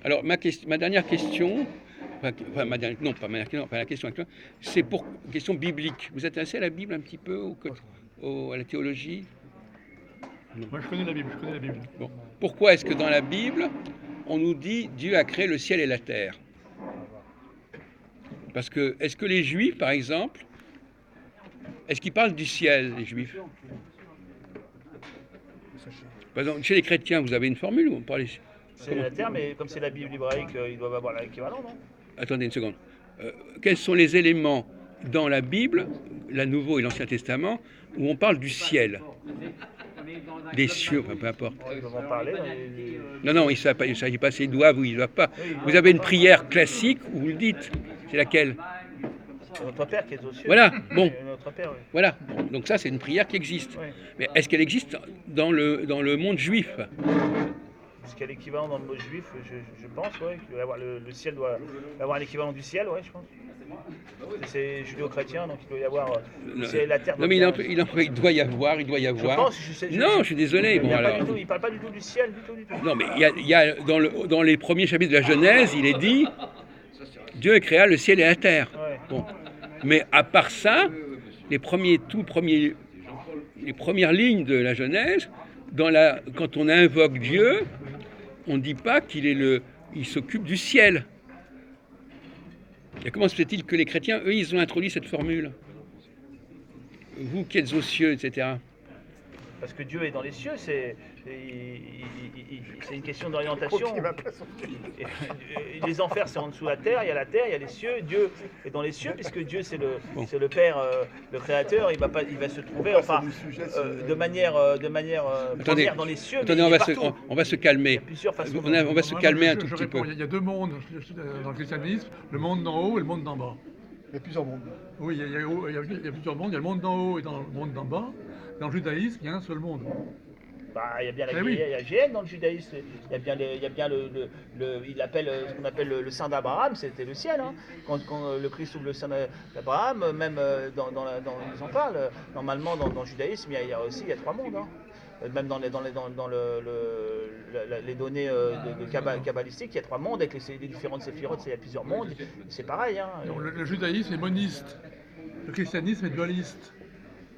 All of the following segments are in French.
Alors, ma dernière question, non, pas ma dernière question, pas la question actuelle, c'est pour une question biblique. Vous êtes intéressé à la Bible un petit peu, à la théologie? Non. Moi, je connais la Bible, je connais la Bible. Bon. Pourquoi est-ce que dans la Bible, on nous dit Dieu a créé le ciel et la terre? Parce que, est-ce que les Juifs, par exemple, est-ce qu'ils parlent du ciel, les Juifs? Par exemple, chez les chrétiens, vous avez une formule où on parle. C'est la terre, mais comme c'est la Bible hébraïque, ils doivent avoir l'équivalent, non? Attendez une seconde. Quels sont les éléments dans la Bible, la Nouveau et l'Ancien Testament, où on parle du ciel, des cieux, enfin, peu importe. Ils doivent en parler. Non, il ne s'agit pas s'ils doivent ou ils ne doivent pas. Oui, Vous avez une prière classique où vous le dites. C'est laquelle? Notre Père qui est aux cieux. Voilà, bon. Notre Père, oui. Voilà. Bon, donc ça, c'est une prière qui existe. Oui. Mais est-ce qu'elle existe dans le monde juif? Est-ce qu'il y a l'équivalent dans le mot juif? Je pense, oui. Le ciel doit avoir un équivalent du ciel, oui, je pense. C'est judéo-chrétien, donc il doit y avoir le ciel et la terre. Non, mais il doit y avoir. Je pense, Non, je suis désolé. Il Bon, alors. ne parle pas du tout du ciel, du tout. Non, mais il y a dans les premiers chapitres de la Genèse, il est dit Dieu créa le ciel et la terre. Ouais. Bon. Mais à part ça, les premières lignes de la Genèse, quand on invoque Dieu, on ne dit pas il s'occupe du ciel. Et comment se fait-il que les chrétiens, eux, ils ont introduit cette formule? Vous qui êtes aux cieux, etc. Parce que Dieu est dans les cieux, c'est une question d'orientation. Les enfers, c'est en dessous de la terre, il y a les cieux. Dieu est dans les cieux, puisque Dieu, c'est le Père, le Créateur. Il va se trouver, enfin, de manière première dans les cieux. Attendez, on va se calmer. On va se calmer un tout petit peu. Il y a deux mondes dans le christianisme, le monde d'en haut et le monde d'en bas. Il y a plusieurs mondes. Oui, il y a plusieurs mondes. Il y a le monde d'en haut et le monde d'en bas. Dans le judaïsme, il y a un seul monde. Bah, il y a bien oui. la GN dans le judaïsme. Il y a bien il appelle ce qu'on appelle le sein d'Abraham, c'était le ciel. Hein. Quand le Christ ouvre le sein d'Abraham, même ils en parlent. Normalement, dans le judaïsme, il y a trois mondes. Hein. Même dans les données de kabbalistiques, il y a trois mondes avec les différentes séphirotes, il y a plusieurs mondes. C'est pareil. Hein. Donc, le judaïsme est moniste. Le christianisme est dualiste.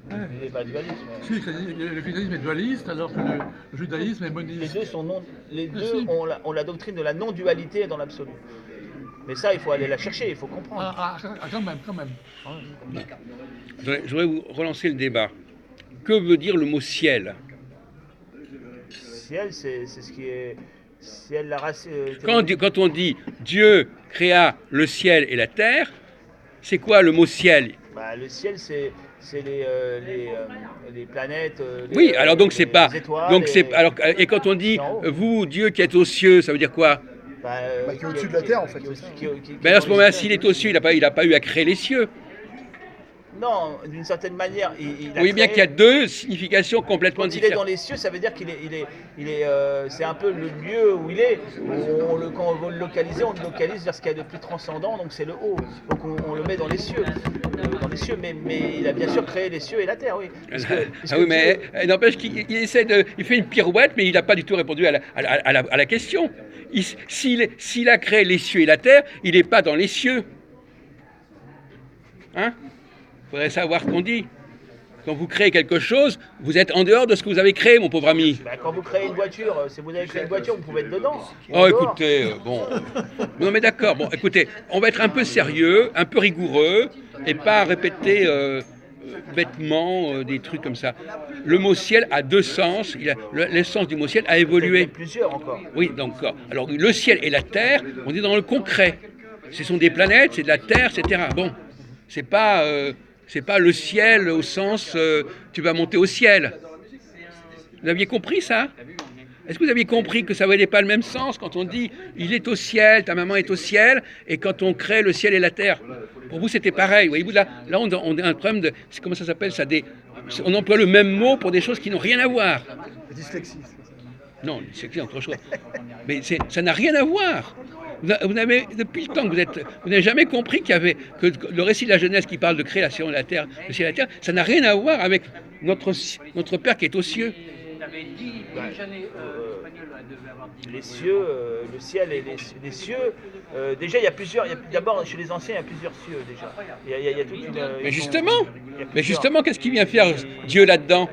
Il n'est pas dualiste. Si, le christianisme est dualiste alors que le judaïsme est moniste. Les deux ont la doctrine de la non-dualité dans l'absolu. Mais ça, il faut aller la chercher, il faut comprendre. Quand même. Je voudrais vous relancer le débat. Que veut dire le mot ciel? Ciel, c'est ce qui est... Ciel, la race... Quand on dit Dieu créa le ciel et la terre, c'est quoi le mot ciel? Le ciel, c'est les planètes. Oui, alors donc c'est pas. Étoiles, donc c'est alors et quand on dit vous Dieu qui êtes aux cieux, ça veut dire quoi? Qui est au-dessus de la terre en fait. Mais à ce moment-là, s'il est aux cieux, il n'a pas eu à créer les cieux. Non, d'une certaine manière, Vous voyez bien qu'il y a deux significations complètement différentes. Quand il est dans les cieux, ça veut dire c'est un peu le lieu où il est. Quand on veut le localiser, on le localise vers ce qu'il y a de plus transcendant, donc c'est le haut. Donc on le met dans les cieux. Mais il a bien sûr créé les cieux et la terre, oui. Oui, mais n'empêche qu'il fait une pirouette, mais il n'a pas du tout répondu à la question. S'il a créé les cieux et la terre, il n'est pas dans les cieux. Hein? Il faudrait savoir ce qu'on dit. Quand vous créez quelque chose, vous êtes en dehors de ce que vous avez créé, mon pauvre ami. Quand vous créez une voiture, si vous avez créé une voiture, vous pouvez être dedans. Oh, écoutez, bon. Non, mais d'accord. Bon, écoutez, on va être un peu sérieux, un peu rigoureux, et pas répéter bêtement des trucs comme ça. Le mot ciel a deux sens. L'essence du mot ciel a évolué. Il y a plusieurs encore. Oui, donc. Alors, le ciel et la terre, on est dans le concret. Ce sont des planètes, c'est de la terre, etc. Bon, c'est pas le ciel au sens tu vas monter au ciel. Vous aviez compris ça? Est-ce que vous aviez compris que ça n'avait pas le même sens quand on dit il est au ciel, ta maman est au ciel, et quand on crée le ciel et la terre? Pour vous c'était pareil. Voyez-vous, là on a un problème de... Comment ça s'appelle ça? On emploie le même mot pour des choses qui n'ont rien à voir. La dyslexie. Non, dyslexie c'est autre chose. Mais ça n'a rien à voir. Vous n'avez, depuis le temps que vous n'avez jamais compris que le récit de la Genèse qui parle de création de la terre, le ciel et la terre, ça n'a rien à voir avec notre Père qui est aux cieux. il avait dit, les cieux, le ciel et les cieux. Déjà, il y a plusieurs. D'abord, chez les anciens, il y a plusieurs cieux déjà. Il y a toute une. Mais justement, qu'est-ce qui vient faire Dieu là-dedans?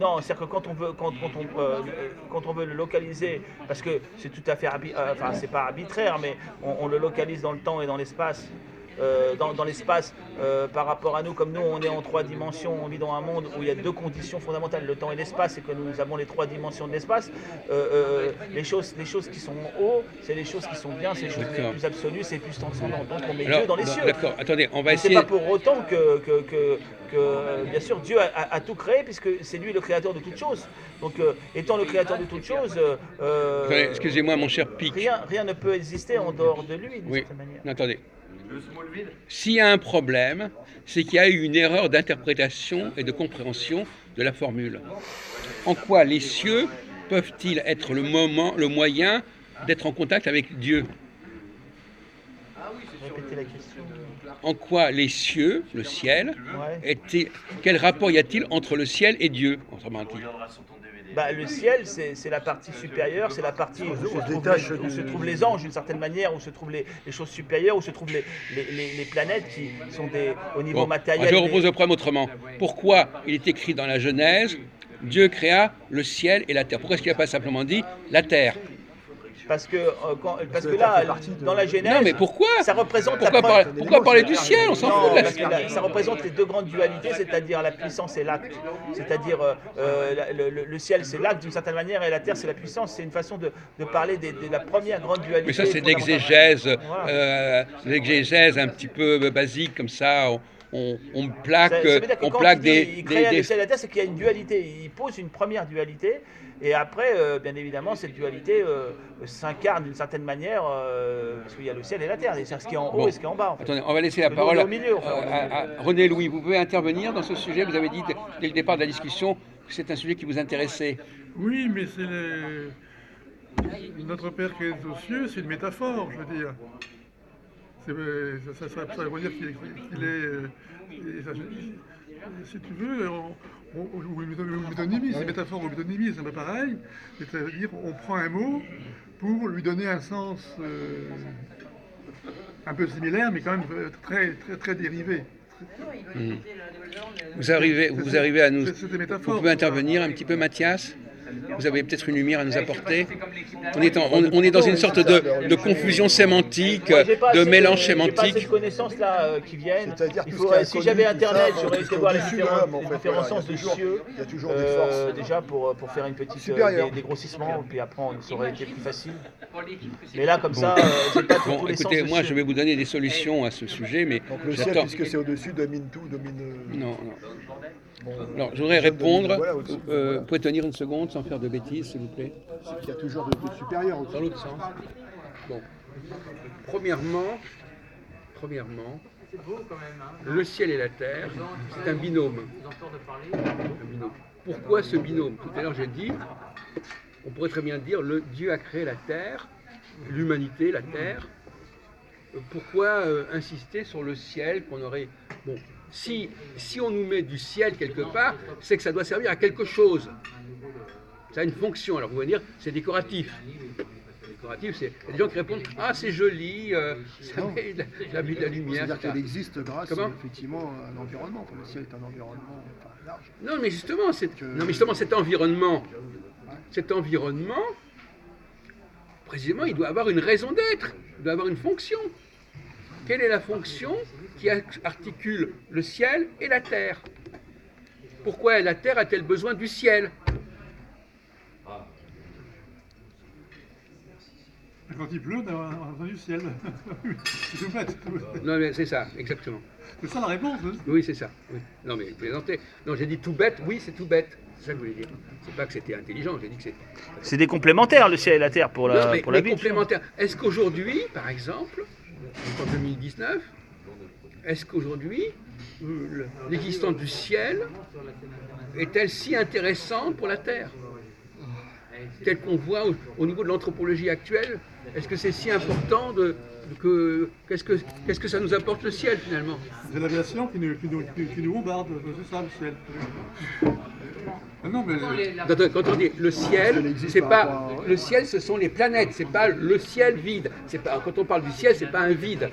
Non, c'est-à-dire que quand on veut le localiser, parce que c'est tout à fait, enfin c'est pas arbitraire, mais on le localise dans le temps et dans l'espace. Dans l'espace par rapport à nous, comme nous on est en 3 dimensions, on vit dans un monde où il y a 2 conditions fondamentales, le temps et l'espace, et que nous avons les 3 dimensions de l'espace. Les choses qui sont en haut, c'est les choses qui sont bien, c'est les choses les plus absolues, c'est les plus transcendantes. Donc on met Dieu dans les cieux. D'accord, attendez, on va essayer. C'est pas pour autant que bien sûr Dieu a tout créé, puisque c'est lui le créateur de toutes choses. Donc étant le créateur de toutes choses, excusez-moi mon cher Pic. Rien ne peut exister en dehors de lui d'une certaine manière. Attendez. S'il y a un problème, c'est qu'il y a eu une erreur d'interprétation et de compréhension de la formule. En quoi les cieux peuvent-ils être le moyen d'être en contact avec Dieu? Répétez la question. En quoi les cieux, le ciel, quel rapport y a-t-il entre le ciel et Dieu, autrement dit? Le ciel, c'est la partie supérieure, c'est la partie où se trouvent les anges d'une certaine manière, où se trouvent les choses supérieures, où se trouvent les planètes qui sont au niveau matériel. Je repose le problème autrement. Pourquoi il est écrit dans la Genèse, Dieu créa le ciel et la terre? Pourquoi est-ce qu'il n'a pas simplement dit la terre? Parce que là, dans la Genèse, non, mais pourquoi ça représente pourquoi parler du ciel? On s'en fout. Parce que ça représente les 2 grandes dualités, c'est-à-dire la puissance et l'acte. C'est-à-dire le ciel, c'est l'acte d'une certaine manière, et la terre, c'est la puissance. C'est une façon de parler de la première grande dualité. Mais ça, c'est de l'exégèse, l'exégèse un petit peu basique comme ça. On plaque des. Il crée le ciel et la terre, c'est qu'il y a une dualité. Il pose une première dualité. Et après, bien évidemment, cette dualité s'incarne d'une certaine manière, parce qu'il y a le ciel et la terre, c'est ce qui est en haut et ce qui est en bas. En fait. Attendez, on va laisser la parole à René Louis. Vous pouvez intervenir dans ce sujet. Vous avez dit dès le départ de la discussion que c'est un sujet qui vous intéressait. Oui, mais notre Père qui est aux cieux, c'est une métaphore, je veux dire. Ça veut dire qu'il est... Si tu veux, ou métonymisme, c'est métaphore ou métonymisme, c'est un peu pareil. C'est-à-dire on prend un mot pour lui donner un sens un peu similaire, mais quand même très dérivé. Vous arrivez à nous... Vous pouvez intervenir un petit peu, Mathias? Vous avez peut-être une lumière à nous apporter. On est dans une sorte de confusion sémantique, de mélange sémantique. J'ai pas ces connaissances là qui viennent. Si j'avais Internet, j'aurais été voir les différents sens de cieux. Il y a toujours des forces. Déjà pour faire une petite dégrossissement, puis après ça aurait été plus facile. Mais là comme ça, j'ai pas tous les sens. Écoutez, moi je vais vous donner des solutions à ce sujet, mais donc le ciel, puisque c'est au-dessus, domine tout, Non. Alors, je voudrais répondre. Vous pouvez tenir une seconde sans faire de bêtises, s'il vous plaît. C'est qu'il y a toujours de supérieur au-dessus. Dans l'autre sens. Bon. Premièrement, le ciel et la terre, c'est un binôme. Pourquoi ce binôme? Tout à l'heure, j'ai dit, on pourrait très bien dire, Dieu a créé la terre, l'humanité, la terre. Pourquoi insister sur le ciel qu'on aurait... Bon. Si on nous met du ciel quelque part, c'est que ça doit servir à quelque chose. Ça a une fonction. Alors vous pouvez dire, c'est décoratif. Décoratif, c'est il y a des gens qui répondent, ah c'est joli, ça met de la lumière. C'est-à-dire qu'elle existe grâce effectivement à l'environnement. Le ciel est un environnement large. Non mais justement, cet environnement, précisément, il doit avoir une raison d'être, il doit avoir une fonction. Quelle est la fonction qui articule le ciel et la terre? Pourquoi la terre a-t-elle besoin du ciel? Quand il pleut, on a besoin du ciel. C'est tout bête. Non, mais c'est ça, exactement. C'est ça la réponse, hein? Oui, c'est ça. Oui. Non, mais plaisantez. Non, j'ai dit tout bête, oui, c'est tout bête. C'est ça que je voulais dire. C'est pas que c'était intelligent, j'ai dit que c'est... C'est des complémentaires, le ciel et la terre, pour la vie. Complémentaires. Est-ce qu'aujourd'hui, par exemple, en 2019, est-ce qu'aujourd'hui, l'existence du ciel est-elle si intéressante pour la Terre? tel qu'on voit au niveau de l'anthropologie actuelle? Est-ce que c'est si important qu'est-ce que ça nous apporte le ciel finalement? C'est l'aviation qui nous bombarde, c'est ça le ciel. Ah non, mais Quand on dit le ciel, c'est pas le ciel, ce sont les planètes, c'est pas le ciel vide. C'est pas, quand on parle du ciel, c'est pas un vide,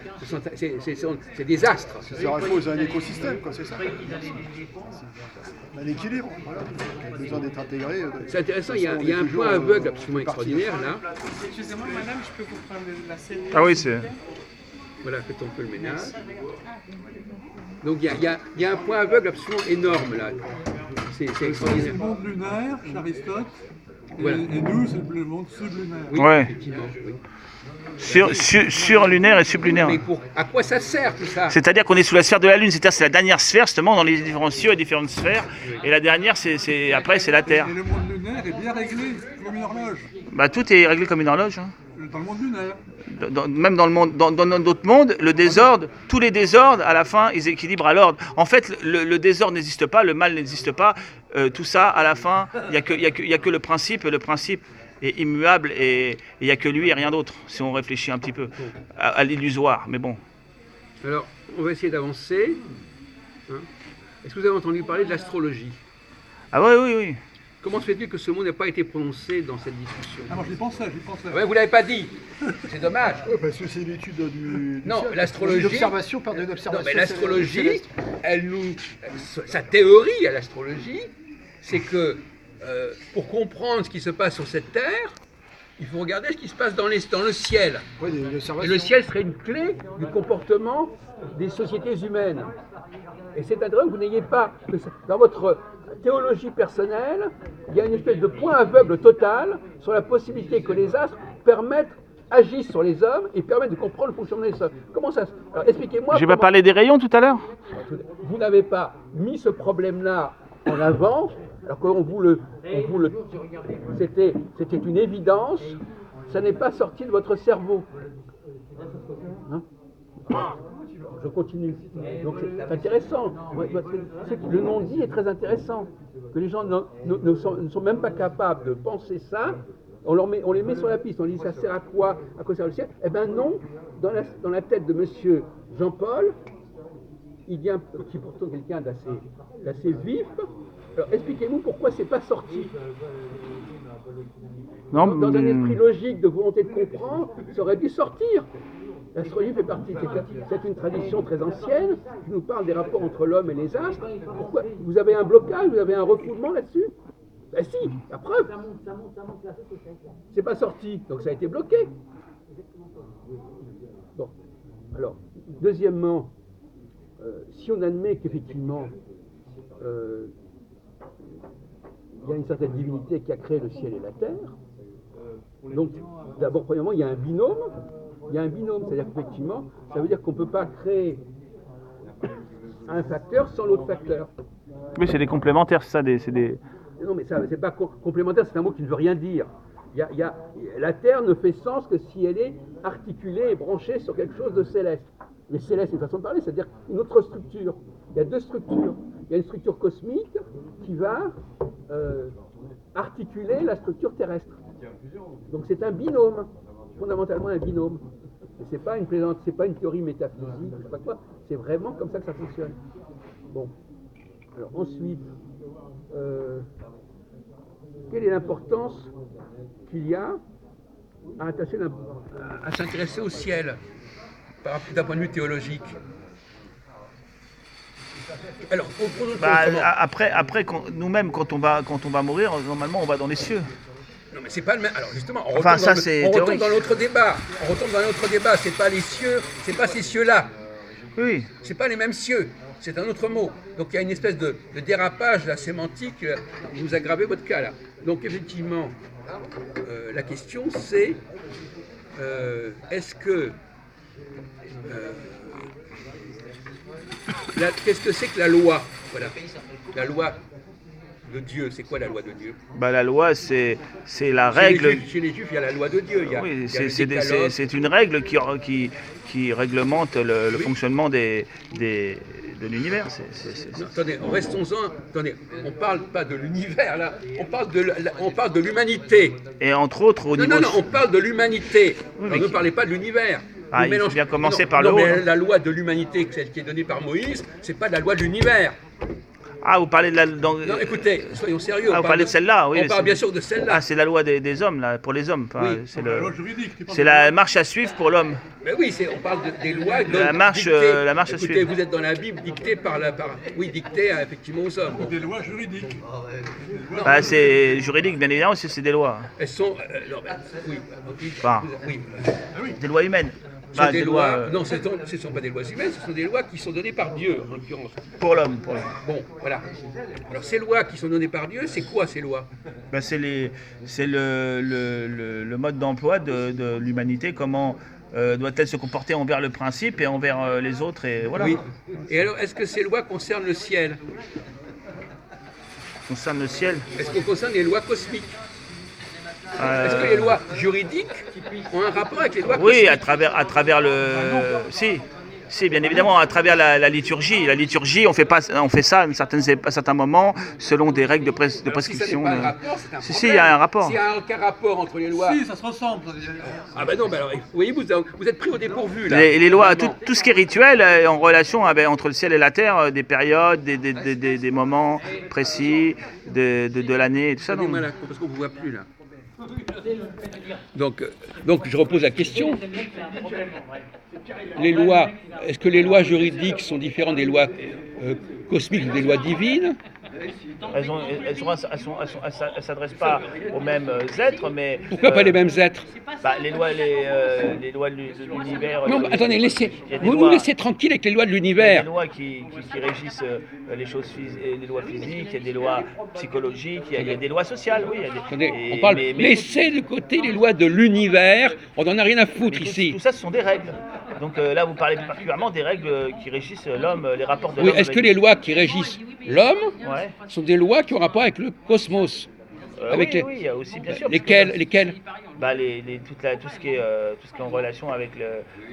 c'est des astres. C'est un écosystème, quoi, c'est ça. Un équilibre, voilà. Il a besoin d'être intégré. C'est intéressant, il y a un point aveugle absolument extraordinaire là. Excusez-moi, madame, je peux vous prendre la scène? Ah oui, c'est... Voilà, faites un peu le ménage. Donc il y a un point aveugle absolument énorme là. C'est c'est extraordinaire. le monde lunaire chez Aristote, Voilà. et nous, c'est le monde sublunaire. Oui, Ouais. effectivement, oui. Surlunaire et sublunaire. Mais à quoi ça sert tout ça? C'est-à-dire qu'on est sous la sphère de la Lune, c'est-à-dire c'est la dernière sphère justement dans les différents cieux et différentes sphères. Et la dernière, après c'est la Terre. Et le monde lunaire est bien réglé, comme une horloge, Bah tout est réglé comme une horloge. Hein. dans le monde lunaire. Même dans le monde, dans d'autres mondes, le désordre, tous les désordres, à la fin, ils équilibrent à l'ordre. En fait, le désordre n'existe pas, le mal n'existe pas. Tout ça, à la fin, il y a que le principe, et le principe est immuable, et il n'y a que lui et rien d'autre, si on réfléchit un petit peu à l'illusoire. Mais bon. Alors, on va essayer d'avancer. Hein. Est-ce que vous avez entendu parler de l'astrologie? Ah oui, oui, oui. Comment se fait-il que ce mot n'a pas été prononcé dans cette discussion? Ah, moi j'y pensais. Ouais, vous ne l'avez pas dit. C'est dommage. Ouais, parce que c'est l'étude du Non, ciel. l'astrologie- L'observation, par de Non, l'observation. mais l'astrologie, sa théorie à l'astrologie, c'est que pour comprendre ce qui se passe sur cette terre, il faut regarder ce qui se passe dans le ciel. Oui, Et l'observation. le ciel serait une clé du comportement des sociétés humaines. Et c'est intéressant que vous n'ayez pas, que dans votre théologie personnelle, il y a une espèce de point aveugle total sur la possibilité que les astres agissent sur les hommes et permettent de comprendre le fonctionnement des hommes. Comment ça se... Alors expliquez-moi. J'ai pas parlé des rayons tout à l'heure? Vous n'avez pas mis ce problème-là en avant, alors c'était une évidence, ça n'est pas sorti de votre cerveau. Hein? Je continue. Donc c'est intéressant. Le non-dit est très intéressant. Que les gens ne sont même pas capables de penser ça. On les met sur la piste. On dit ça sert à quoi sert le ciel? Eh bien non. Dans la tête de monsieur Jean-Paul, il y a qui est pourtant quelqu'un d'assez vif. Alors expliquez-nous pourquoi c'est pas sorti. Non, Dans un esprit logique de volonté de comprendre, ça aurait dû sortir. L'astrologie fait partie, c'est une tradition très ancienne qui nous parle des rapports entre l'homme et les astres. Pourquoi? Vous avez un blocage, vous avez un refoulement là-dessus? Ben si, la preuve. C'est pas sorti, donc ça a été bloqué. Bon, alors, deuxièmement, si on admet qu'effectivement, il y a une certaine divinité qui a créé le ciel et la terre, donc d'abord, premièrement, il y a un binôme. C'est-à-dire qu'effectivement, ça veut dire qu'on ne peut pas créer un facteur sans l'autre facteur. Oui, c'est des complémentaires, c'est ça, Non, mais ça, c'est pas complémentaire, c'est un mot qui ne veut rien dire. La Terre ne fait sens que si elle est articulée et branchée sur quelque chose de céleste. Mais céleste, c'est une façon de parler, c'est-à-dire une autre structure. Il y a deux structures. Il y a une structure cosmique qui va articuler la structure terrestre. Donc c'est un binôme, fondamentalement un binôme. Et c'est pas une théorie métaphysique, je sais pas quoi, c'est vraiment comme ça que ça fonctionne. Bon. Alors ensuite, quelle est l'importance qu'il y a à s'intéresser au ciel d'un point de vue théologique? Alors, après nous-mêmes, quand on va mourir, normalement, on va dans les cieux. Non, mais c'est pas le même. Alors justement, on Enfin, ça, retombe dans notre débat. C'est pas les cieux, c'est pas ces cieux-là. Oui. C'est pas les mêmes cieux. C'est un autre mot. Donc il y a une espèce de dérapage la sémantique. Vous aggravez votre cas là. Donc effectivement, la question c'est est-ce que qu'est-ce que c'est que la loi? Voilà. La loi de Dieu, c'est quoi la loi de Dieu? Bah, la loi, c'est la règle. Chez les Juifs, il y a la loi de Dieu. Oui, c'est une règle qui réglemente le fonctionnement des de l'univers. Non, attendez, restons-en. Attendez, on parle pas de l'univers là, on parle de l'humanité. Et entre autres, au niveau... Non, on parle de l'humanité. Oui, Alors, ne parlez pas de l'univers. Ah, Vous il faut bien commencer non, par le non, haut. mais hein. la loi de l'humanité, celle qui est donnée par Moïse, c'est pas la loi de l'univers. Ah, vous parlez de la... Non, écoutez, soyons sérieux. Ah, vous parlez de celle-là, oui. On parle bien sûr de celle-là. Ah, c'est la loi des hommes, là, pour les hommes. Enfin, Oui. c'est La loi juridique. tu parles c'est de- la marche à suivre pour l'homme. Mais oui, des lois. La marche à Écoutez, suivre. vous êtes dans la Bible dictée dictée effectivement aux hommes. Bon. Des lois juridiques. Ah, c'est juridique, bien évidemment, c'est des lois. Elles sont. Non, mais, oui, Enfin, oui. des lois humaines. Ce Ah, sont des lois. euh, Non, ce ne sont pas des lois humaines, ce sont des lois qui sont données par Dieu, en l'occurrence. pour l'homme. Bon, voilà. Alors, ces lois qui sont données par Dieu, c'est quoi ces lois? Ben, c'est le mode d'emploi de l'humanité, comment doit-elle se comporter envers le principe et envers les autres, et voilà. Oui. Et alors, est-ce que ces lois concernent le ciel? Concerne le ciel. Est-ce qu'on concerne les lois cosmiques? Euh, Est-ce que les lois juridiques ont un rapport avec les lois Oui, cosmiques? à travers le... Si, bien évidemment, à travers la liturgie. La liturgie, on fait ça à certains moments, selon des règles de Alors, si ça n'est prescription. pas un rapport, c'est un Si, problème. il y a un rapport. S'il n'y a aucun rapport entre les lois... Si, ça se ressemble. Ah ben non, ben alors, vous voyez, vous êtes pris au dépourvu, là. Les lois, Finalement. tout ce qui est rituel en relation entre le ciel et la terre, des périodes, des moments précis de l'année et tout ça. Attendez, Non. voilà, parce qu'on ne vous voit plus, là. Donc, je repose la question. Les lois, est-ce que les lois juridiques sont différentes des lois cosmiques ou des lois divines? Elles s'adressent pas aux mêmes êtres, mais... Pourquoi pas les mêmes êtres? Les lois de l'univers... Non, attendez, il y a des vous nous lois- laissez tranquille avec les lois de Il y a des l'univers. lois qui régissent les choses les lois physiques, il y a des lois psychologiques, il y a des lois sociales, oui. Attendez, on parle, laissez de côté les lois de l'univers, on n'en a rien à foutre ici. Tout ça, ce sont des règles. Donc là, vous parlez particulièrement des règles qui régissent l'homme, les rapports de Oui, l'homme. est-ce que les lois qui régissent l'homme Ouais. sont des lois qui ont rapport avec le cosmos? Avec oui, il y a aussi, bien sûr. lesquelles Tout ce qui est en relation avec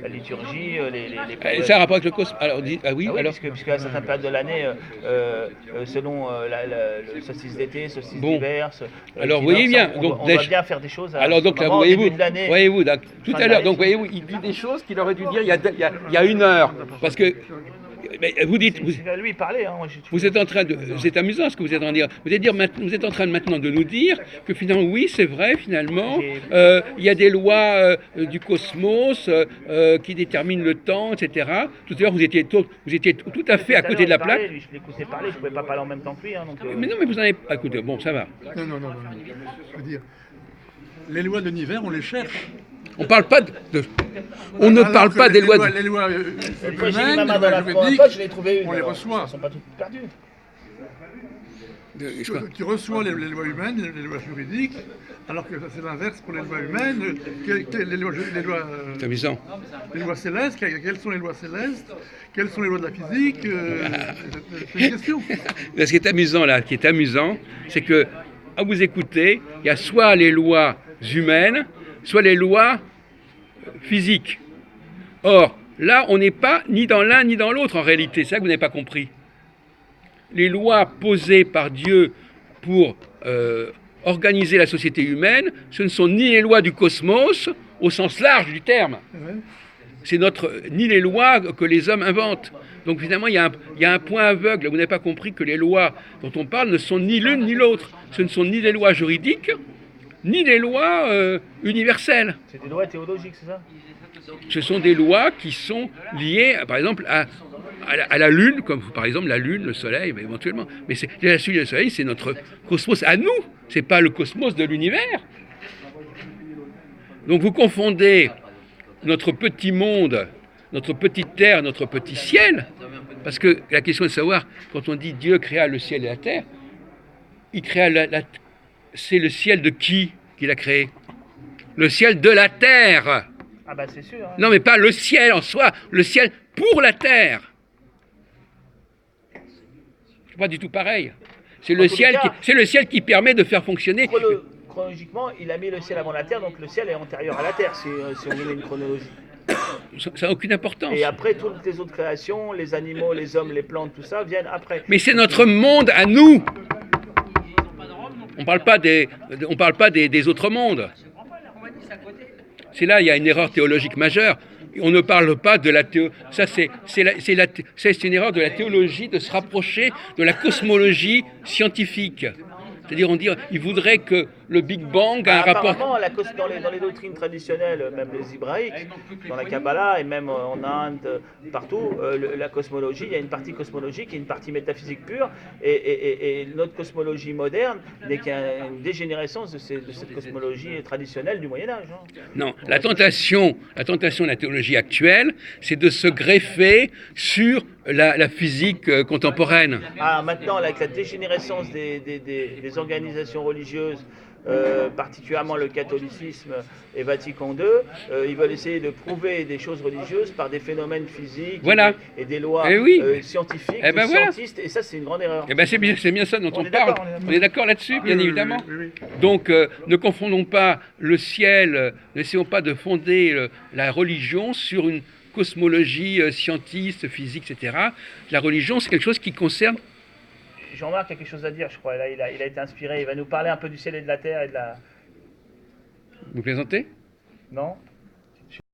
la liturgie, les Ça a rapport avec le cosmos. Alors, oui, Ah oui, alors. puisque à certaines périodes de l'année, selon le solstice d'été, solstice Bon. d'hiver, Alors, vous voyez bien, on donc, doit bien faire des choses. Alors donc là, au voyez-vous, début de l'année. tout fin à de l'heure, l'année. donc voyez-vous, il dit des choses qu'il aurait dû dire il y a 1 heure, parce que mais vous dites, C'est à lui parler. Hein, moi, vous êtes en train de, c'est amusant ce que vous êtes en train de dire. Vous êtes en train de maintenant de nous dire que finalement, oui, c'est vrai, finalement, il y a des lois du cosmos qui déterminent le temps, etc. Tout à l'heure, vous étiez tout à fait à côté de la plaque. Je l'écoutais parler, je ne pouvais pas parler en même temps que lui. Hein, donc, Mais non, mais vous n'en avez pas écouté. Bon, ça va. Non. Je veux dire, les lois de l'univers, on les cherche. On parle pas on ne Alors parle que pas des lois. Les lois Une fois, j'ai mis humaines, ma main dans la juridiques, poche, je l'ai trouvé une. on les alors, reçoit. Elles ne sont pas toutes perdues. Tu reçois les lois humaines, les lois juridiques, alors que c'est l'inverse pour les lois humaines. C'est amusant. Les lois célestes, quelles sont les lois célestes? Quelles sont les lois de la physique? C'est une question. Mais ce qui est amusant là, c'est que à vous écouter, il y a soit les lois humaines, soit les lois physiques. Or, là, on n'est pas ni dans l'un ni dans l'autre en réalité. C'est ça que vous n'avez pas compris. Les lois posées par Dieu pour organiser la société humaine, ce ne sont ni les lois du cosmos au sens large du terme. C'est ni les lois que les hommes inventent. Donc finalement, il y a un point aveugle. Vous n'avez pas compris que les lois dont on parle ne sont ni l'une ni l'autre. Ce ne sont ni des lois juridiques, ni des lois universelles. C'est des lois théologiques, c'est ça? Ce sont des lois qui sont liées, par exemple, à la Lune, comme par exemple la Lune, le Soleil, mais éventuellement. Mais la Lune et le Soleil, c'est notre cosmos à nous. C'est pas le cosmos de l'univers. Donc vous confondez notre petit monde, notre petite terre, notre petit ciel, parce que la question est de savoir, quand on dit Dieu créa le ciel et la terre, il créa c'est le ciel de qui qu'il a créé? Le ciel de la terre. Ah bah c'est sûr. Hein. Non mais pas le ciel en soi, le ciel pour la terre. C'est pas du tout pareil. C'est le ciel qui permet de faire fonctionner. Chronologiquement, il a mis le ciel avant la terre, donc le ciel est antérieur à la terre, si on met une chronologie. Ça n'a aucune importance. Et après, toutes les autres créations, les animaux, les hommes, les plantes, tout ça, viennent après. Mais c'est notre monde à nous. On parle pas des autres mondes. C'est là, il y a une erreur théologique majeure. On ne parle pas de la théologie. Ça, c'est une erreur de la théologie de se rapprocher de la cosmologie scientifique. C'est-à-dire, on dit, il voudrait que le Big Bang a un rapport. Apparemment, dans les doctrines traditionnelles, même les hébraïques, dans la Kabbalah et même en Inde, partout, la cosmologie, il y a une partie cosmologique et une partie métaphysique pure. Et notre cosmologie moderne n'est qu'une dégénérescence de cette cosmologie traditionnelle du Moyen-Âge. Hein. Non, la tentation de la théologie actuelle, c'est de se greffer sur la physique contemporaine. Ah, maintenant, avec la dégénérescence des organisations religieuses, particulièrement le catholicisme et Vatican II, ils veulent essayer de prouver des choses religieuses par des phénomènes physiques Voilà. et des lois scientifiques, Eh ben voilà. scientistes, et ça c'est une grande erreur. Eh ben c'est bien ça dont on est parle. d'accord, On est d'accord là-dessus, bien Oui, évidemment. oui. Donc, ne confondons pas le ciel, n'essayons pas de fonder la religion sur une cosmologie scientiste, physique, etc. La religion, c'est quelque chose qui concerne... Jean-Marc a quelque chose à dire, je crois. Là, il a été inspiré. Il va nous parler un peu du ciel et de la terre et de la... Vous plaisantez? Non?